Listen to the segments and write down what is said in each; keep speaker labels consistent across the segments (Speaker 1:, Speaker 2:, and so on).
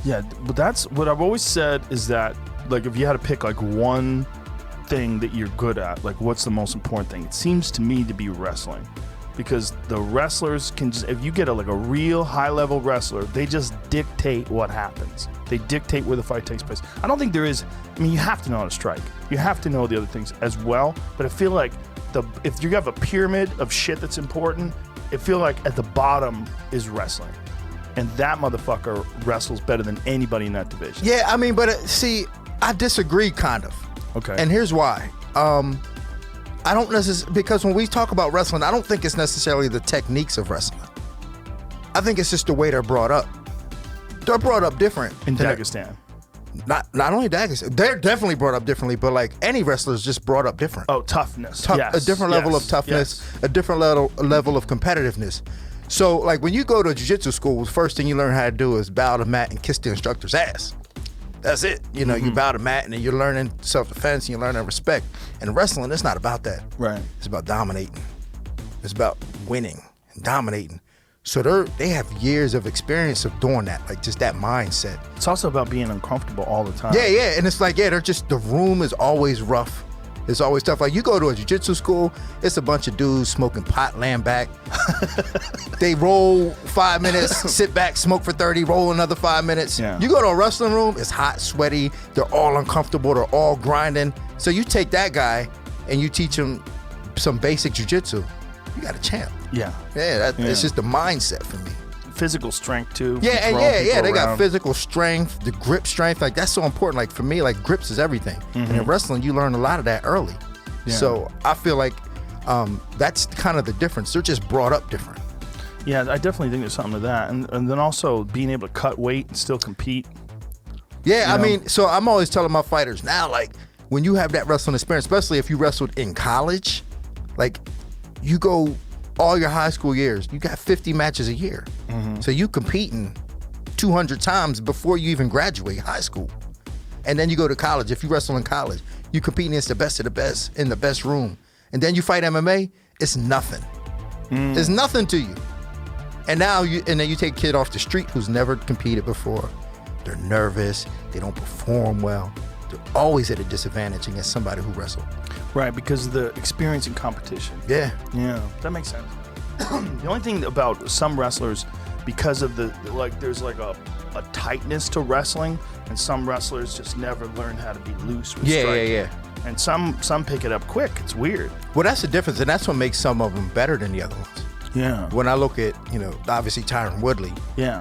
Speaker 1: Yeah, but that's what I've always said is that, like, if you had to pick like one thing that you're good at, like what's the most important thing? It seems to me to be wrestling, because the wrestlers can just, if you get a real high level wrestler, they just dictate what happens. They dictate where the fight takes place. I don't think there is, I mean, you have to know how to strike. You have to know the other things as well, but I feel like if you have a pyramid of shit that's important, I feel like at the bottom is wrestling. And that motherfucker wrestles better than anybody in that division.
Speaker 2: Yeah, I mean, but see, I disagree kind of.
Speaker 1: Okay.
Speaker 2: And here's why. I don't necessarily, because when we talk about wrestling, I don't think it's necessarily the techniques of wrestling. I think it's just the way they're brought up. They're brought up different.
Speaker 1: In Dagestan.
Speaker 2: Not only Dagestan, they're definitely brought up differently, but like any wrestler is just brought up different.
Speaker 1: Oh, toughness.
Speaker 2: A different level of toughness, a different level of competitiveness. So like when you go to jiu-jitsu school, the first thing you learn how to do is bow to mat and kiss the instructor's ass. That's it. You know, you bow to mat and then you're learning self-defense and you're learning respect. And wrestling, it's not about that.
Speaker 1: Right.
Speaker 2: It's about dominating. It's about winning and dominating. So they have years of experience of doing that, like just that mindset.
Speaker 1: It's also about being uncomfortable all the time.
Speaker 2: Yeah. And it's like, they're just, the room is always rough. It's always tough. Like you go to a jiu-jitsu school, it's a bunch of dudes smoking pot, laying back. They roll 5 minutes, sit back, smoke for 30, roll another 5 minutes.
Speaker 1: Yeah.
Speaker 2: You go to a wrestling room, it's hot, sweaty, they're all uncomfortable, they're all grinding. So you take that guy and you teach him some basic jiu-jitsu, you got a champ.
Speaker 1: Yeah.
Speaker 2: It's just the mindset for me.
Speaker 1: Physical strength too.
Speaker 2: Yeah, they got physical strength, the grip strength, like that's so important. Like for me, like grips is everything. And in wrestling, you learn a lot of that early. Yeah. So I feel like that's kind of the difference. They're just brought up different.
Speaker 1: Yeah, I definitely think there's something to that. And then also being able to cut weight and still compete.
Speaker 2: Yeah, I mean, so I'm always telling my fighters now, like when you have that wrestling experience, especially if you wrestled in college, like you go all your high school years, you got 50 matches a year. So you competing 200 times before you even graduate high school. And then you go to college. If you wrestle in college, you competing against the best of the best in the best room. And then you fight MMA, it's nothing. It's nothing to you. And now then you take a kid off the street who's never competed before. They're nervous, they don't perform well. They're always at a disadvantage against somebody who wrestled.
Speaker 1: Right, because of the experience in competition.
Speaker 2: Yeah.
Speaker 1: Yeah, that makes sense. The only thing about some wrestlers, because of there's like a tightness to wrestling, and some wrestlers just never learn how to be loose with striking.
Speaker 2: Yeah.
Speaker 1: And some pick it up quick. It's weird.
Speaker 2: Well, that's the difference, and that's what makes some of them better than the other ones.
Speaker 1: Yeah.
Speaker 2: When I look at, obviously Tyron Woodley,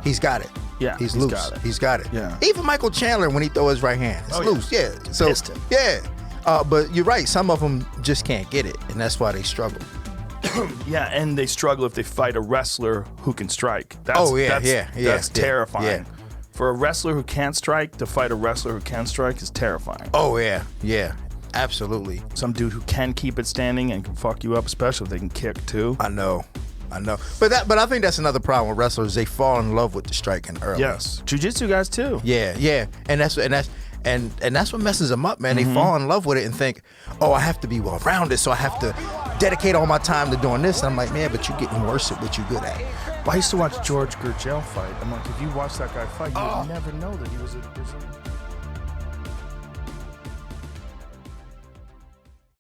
Speaker 2: he's got it.
Speaker 1: Yeah,
Speaker 2: he's loose.
Speaker 1: got it.
Speaker 2: He's got it.
Speaker 1: Yeah.
Speaker 2: Even Michael Chandler, when he throw his right hand, it's loose. Yeah. So
Speaker 1: Piston.
Speaker 2: yeah. But you're right. Some of them just can't get it, and that's why they struggle.
Speaker 1: Yeah, and they struggle if they fight a wrestler who can strike. That's terrifying.
Speaker 2: Yeah.
Speaker 1: For a wrestler who can't strike, to fight a wrestler who can strike is terrifying.
Speaker 2: Oh yeah, absolutely.
Speaker 1: Some dude who can keep it standing and can fuck you up, especially if they can kick too.
Speaker 2: I know. But I think that's another problem with wrestlers. They fall in love with the striking early.
Speaker 1: Yes, jiu-jitsu guys too.
Speaker 2: Yeah, and that's what messes them up, man. They fall in love with it and think, oh, I have to be well-rounded, so I have to dedicate all my time to doing this. And I'm like, man, but you're getting worse at what you're good at.
Speaker 1: Well, I used to watch George Gurgel fight. I'm like, if you watch that guy fight, you would never know that he was a